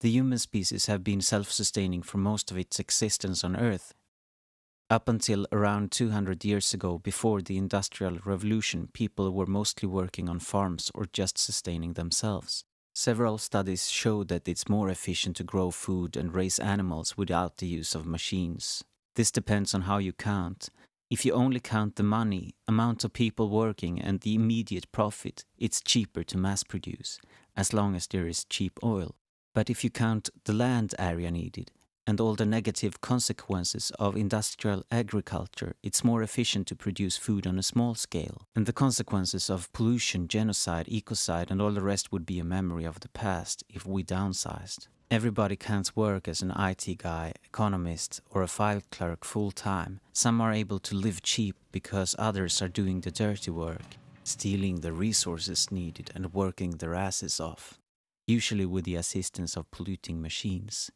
The human species have been self-sustaining for most of its existence on Earth. Up until around 200 years ago, before the Industrial Revolution, people were mostly working on farms or just sustaining themselves. Several studies show that it's more efficient to grow food and raise animals without the use of machines. This depends on how you count. If you only count the money, amount of people working, and the immediate profit, it's cheaper to mass produce, as long as there is cheap oil. But if you count the land area needed, and all the negative consequences of industrial agriculture, it's more efficient to produce food on a small scale. And the consequences of pollution, genocide, ecocide, and all the rest would be a memory of the past if we downsized. Everybody can't work as an IT guy, economist, or a file clerk full time. Some are able to live cheap because others are doing the dirty work, stealing the resources needed and working their asses off, usually with the assistance of polluting machines.